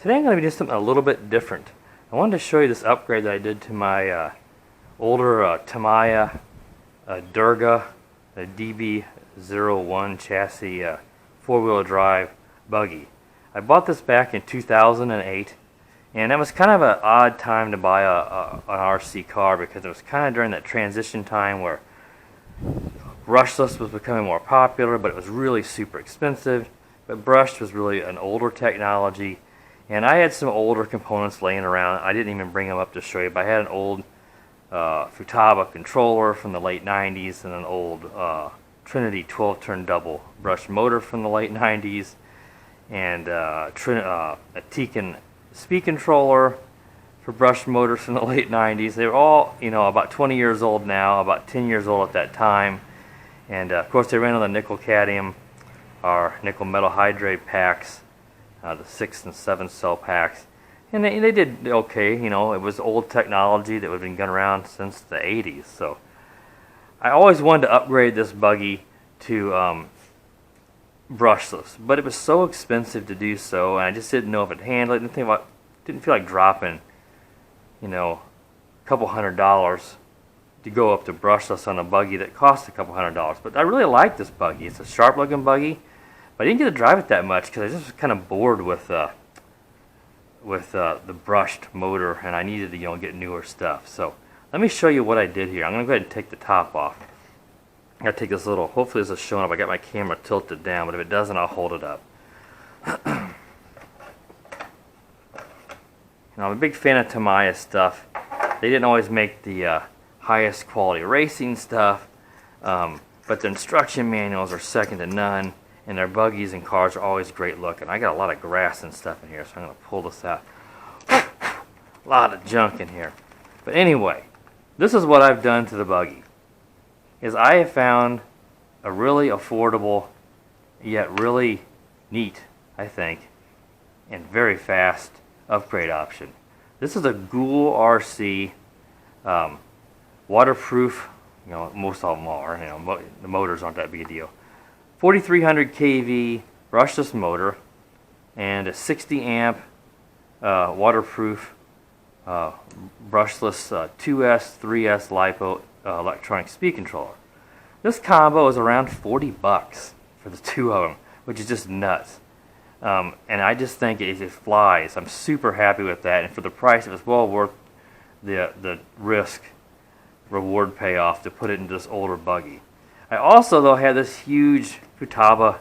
Today I'm going to be doing something a little bit different. I wanted to show you this upgrade that I did to my older Tamiya Durga DB01 chassis 4-wheel drive buggy. I bought this back in 2008, and that was kind of an odd time to buy an RC car because it was kind of during that transition time where brushless was becoming more popular, but it was really super expensive. But brushed was really an older technology, and I had some older components laying around. I didn't even bring them up to show you, but I had an old Futaba controller from the late 90s and an old Trinity 12-turn double brush motor from the late 90s, and a Tekin speed controller for brush motors from the late 90s. They were all, about 20 years old now, about 10 years old at that time. And of course they ran on the nickel cadmium or nickel metal hydrate packs, the 6 and 7 cell packs. And they did okay, it was old technology that had been going around since the 80s. So I always wanted to upgrade this buggy to brushless, but it was so expensive to do so, and I just didn't know if it'd handle it. Didn't feel like dropping, a couple $100 to go up to brushless on a buggy that cost a couple $100. But I really like this buggy. It's a sharp-looking buggy, but I didn't get to drive it that much because I just was kind of bored with the brushed motor, and I needed to get newer stuff. So let me show you what I did here. I'm going to go ahead and take the top off. I gotta take this little, hopefully this is showing up. I got my camera tilted down, but if it doesn't, I'll hold it up. I'm a big fan of Tamiya stuff. They didn't always make the highest quality racing stuff, but their instruction manuals are second to none, and their buggies and cars are always great looking. I got a lot of grass and stuff in here, so I'm gonna pull this out. A lot of junk in here. But anyway, this is what I've done to the buggy. Is I have found a really affordable, yet really neat, I think, and very fast upgrade option. This is a GoolRC waterproof, most of them are, the motors aren't that big a deal. 4300 kV brushless motor and a 60 amp waterproof brushless 2S, 3S lipo electronic speed controller. This combo is around 40 bucks for the two of them, which is just nuts. And I just think it flies. I'm super happy with that, and for the price, it was well worth the risk reward payoff to put it into this older buggy. I also though had this huge Futaba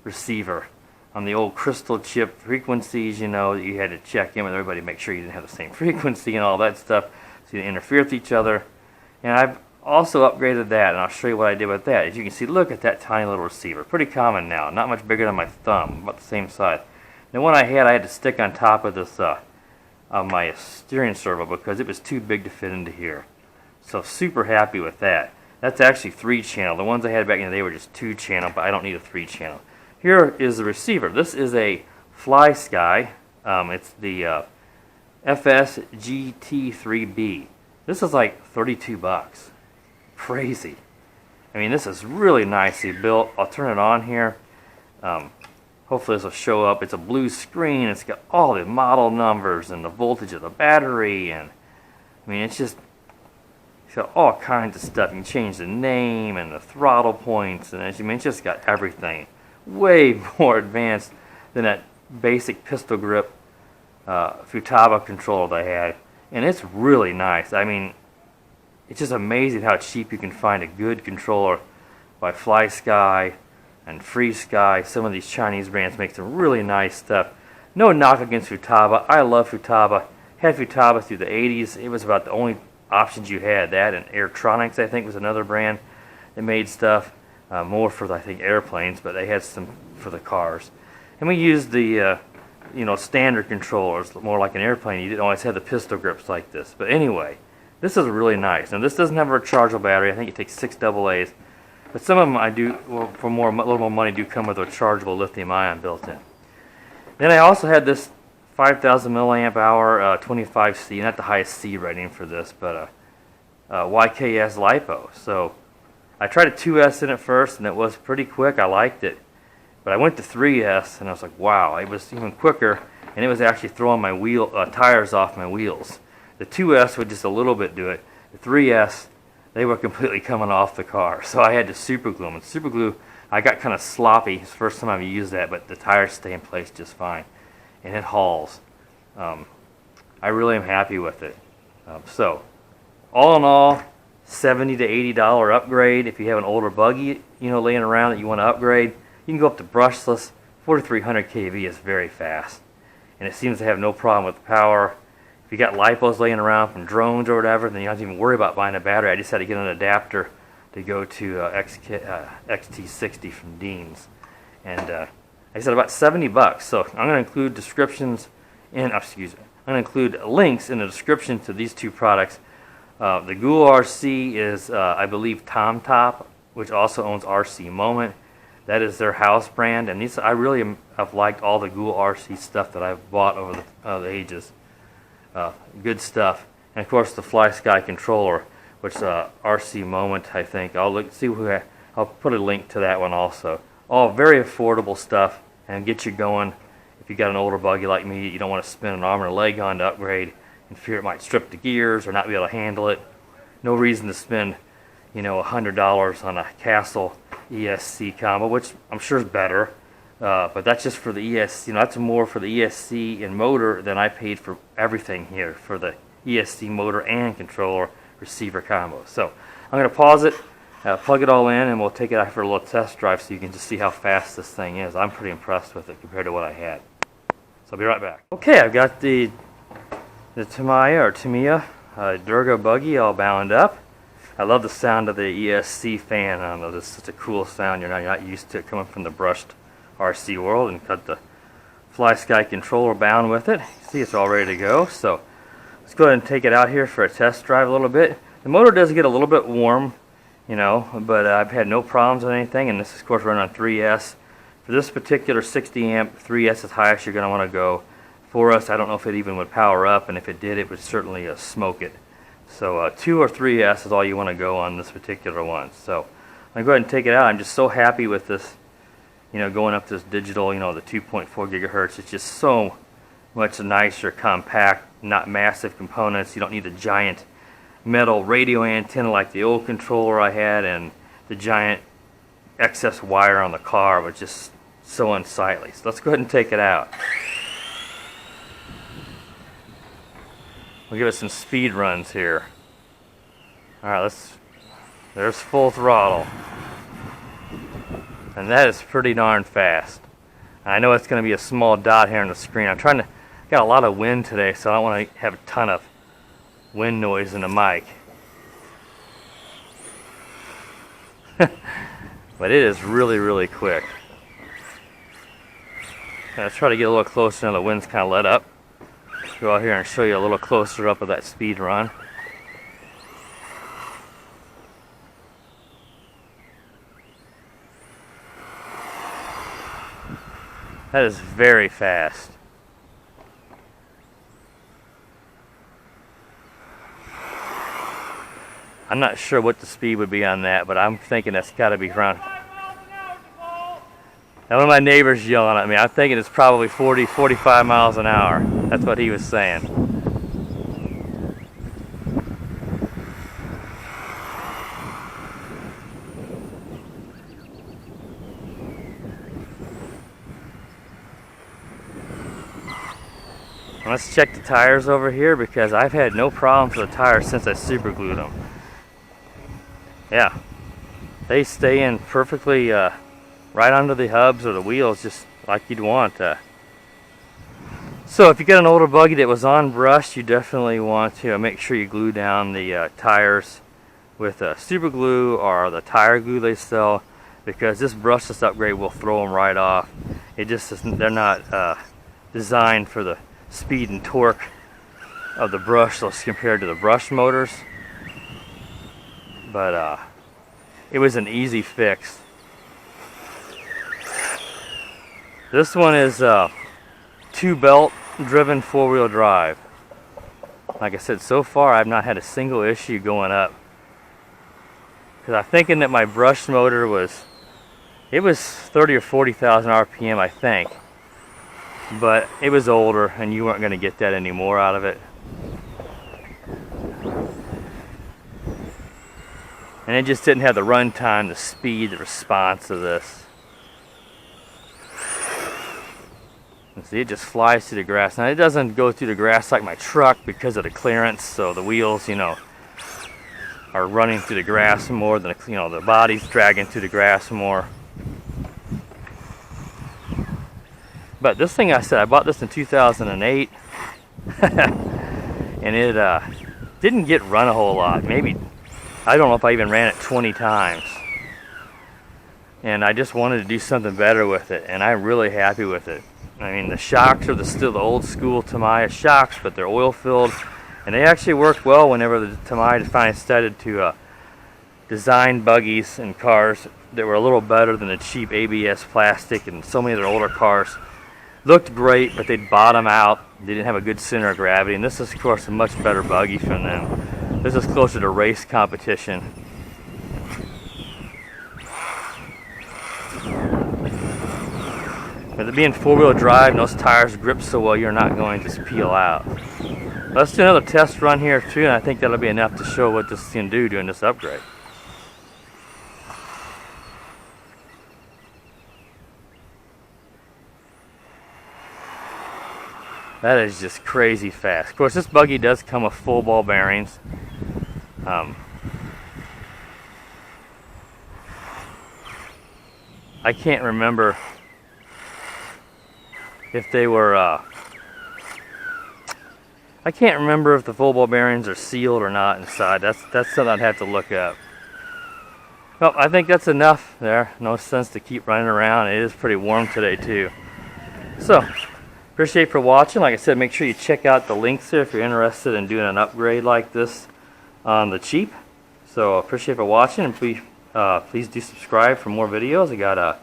receiver on the old crystal chip frequencies, that you had to check in with everybody to make sure you didn't have the same frequency and all that stuff, so you didn't interfere with each other. And I've also upgraded that, and I'll show you what I did with that. As you can see, look at that tiny little receiver. Pretty common now, not much bigger than my thumb, about the same size. The one I had to stick on top of this my steering servo because it was too big to fit into here. So super happy with that. That's actually 3-channel. The ones I had back in the day were just 2-channel, but I don't need a 3-channel. Here is the receiver. This is a FlySky. It's the FS-GT3B. This is like 32 bucks. Crazy. I mean, this is really nicely built. I'll turn it on here. Hopefully this will show up. It's a blue screen. It's got all the model numbers and the voltage of the battery, and I mean, it's got all kinds of stuff. You can change the name and the throttle points, and it's just got everything. Way more advanced than that basic pistol grip Futaba controller that I had, and it's really nice. I mean, it's just amazing how cheap you can find a good controller by FlySky and FreeSky. Some of these Chinese brands make some really nice stuff. No knock against Futaba. I love Futaba. Had Futaba through the 80s. It was about the only options you had. That and Airtronics, I think, was another brand that made stuff more for, I think, airplanes, but they had some for the cars. And we used the standard controllers, more like an airplane. You didn't always have the pistol grips like this. But anyway, this is really nice. Now this doesn't have a rechargeable battery. I think it takes 6 AA's. But some of them a little more money do come with a rechargeable lithium ion built in. Then I also had this 5,000 milliamp hour 25C, not the highest C rating for this, but YKS lipo. So I tried a 2S in it first, and it was pretty quick. I liked it. But I went to 3S, and I was like, wow, it was even quicker. and it was actually throwing my tires off my wheels. The 2S would just a little bit do it. The 3S, they were completely coming off the car, so I had to super glue them. And super glue, I got kind of sloppy. It's the first time I've used that, but the tires stay in place just fine, and it hauls. I really am happy with it. So, all in all, $70 to $80 upgrade. If you have an older buggy, laying around that you want to upgrade, you can go up to brushless. 4300 kV is very fast, and it seems to have no problem with the power. If you got lipos laying around from drones or whatever, then you don't have to even worry about buying a battery. I just had to get an adapter to go to XT60 from Dean's, and I said about 70 bucks. So I'm going to include descriptions in, I'm going to include links in the description to these two products. The GoolRC is, I believe, TomTop, which also owns RC Moment. That is their house brand, and these I really have liked all the GoolRC stuff that I've bought over the ages. Good stuff. And of course the FlySky controller, which RC Moment, I think. I'll put a link to that one also. All very affordable stuff, and get you going. If you got an older buggy like me, you don't want to spend an arm and a leg on to upgrade and fear it might strip the gears or not be able to handle it. No reason to spend, $100 on a Castle ESC combo, which I'm sure is better. But that's just for the ESC. That's more for the ESC and motor than I paid for everything here for the ESC motor and controller receiver combo. So I'm going to pause it, plug it all in, and we'll take it out for a little test drive so you can just see how fast this thing is. I'm pretty impressed with it compared to what I had. So I'll be right back. Okay, I've got the Tamiya Durga buggy all bound up. I love the sound of the ESC fan. I don't know, this is such a cool sound. You're not used to it coming from the brushed RC world. And got the FlySky controller bound with it. See, it's all ready to go. So let's go ahead and take it out here for a test drive a little bit. The motor does get a little bit warm, but I've had no problems with anything. And this is, of course, running on 3S. For this particular 60 amp, 3S is highest you're going to want to go. For us, I don't know if it even would power up, and if it did, it would certainly smoke it. So 2 or 3S is all you want to go on this particular one. So I'm going to go ahead and take it out. I'm just so happy with this, going up this digital, the 2.4 gigahertz. It's just so much nicer, compact, not massive components. You don't need a giant metal radio antenna like the old controller I had, and the giant excess wire on the car was just so unsightly. So let's go ahead and take it out. We'll give it some speed runs here. Alright, there's full throttle. And that is pretty darn fast. And I know it's going to be a small dot here on the screen. Got a lot of wind today, so I don't want to have a ton of wind noise in the mic. But it is really, really quick. Let's try to get a little closer now the wind's kind of let up. Go out here and show you a little closer up of that speed run. That is very fast. I'm not sure what the speed would be on that, but I'm thinking that's got to be around. Now, one of my neighbors yelling at me. I'm thinking it's probably 40, 45 miles an hour. That's what he was saying. Let's check the tires over here, because I've had no problems with the tires since I super glued them. Yeah, they stay in perfectly right under the hubs or the wheels, just like you'd want. So if you got an older buggy that was on brush, you definitely want to make sure you glue down the tires with super glue or the tire glue they sell, because this brushless upgrade will throw them right off. It just isn't, they're not designed for the speed and torque of the brushless compared to the brush motors. But it was an easy fix. This one is 2-belt driven 4-wheel drive. Like I said, so far I've not had a single issue going up. Because I'm thinking that my brush motor was 30 or 40,000 RPM, I think. but it was older and you weren't going to get that anymore out of it. And it just didn't have the run time, the speed, the response of this. And see, it just flies through the grass. Now it doesn't go through the grass like my truck because of the clearance, so the wheels, you know, are running through the grass more than, you know, the body's dragging through the grass more. But this thing, I said, I bought this in 2008, and it didn't get run a whole lot. Maybe, I don't know if I even ran it 20 times. And I just wanted to do something better with it, and I'm really happy with it. I mean, the shocks are still the old school Tamiya shocks, but they're oil filled, and they actually worked well whenever the Tamiya finally started to design buggies and cars that were a little better than the cheap ABS plastic, and so many of their older cars looked great, but they'd bottom out. They didn't have a good center of gravity, and this is, of course, a much better buggy from them. This is closer to race competition. With it being four-wheel drive and those tires grip so well, you're not going to peel out. Let's do another test run here too, and I think that'll be enough to show what this can do during this upgrade. That is just crazy fast. Of course, this buggy does come with full ball bearings. I can't remember if they were, I can't remember if the full ball bearings are sealed or not inside. That's something I'd have to look up. Well, I think that's enough there. No sense to keep running around. It is pretty warm today too. So, appreciate you for watching. Like I said, make sure you check out the links there if you're interested in doing an upgrade like this on the cheap. So appreciate you for watching, and please do subscribe for more videos. I got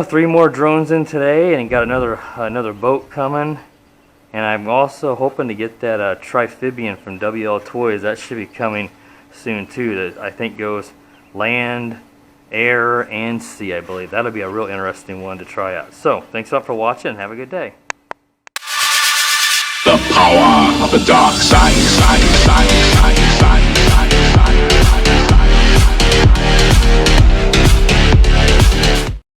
3 more drones in today, and got another boat coming. And I'm also hoping to get that Trifibian from WL Toys. That should be coming soon too. That I think goes land, air, and sea, I believe. That'll be a real interesting one to try out. So, thanks a lot for watching, and have a good day. The power of the dark side.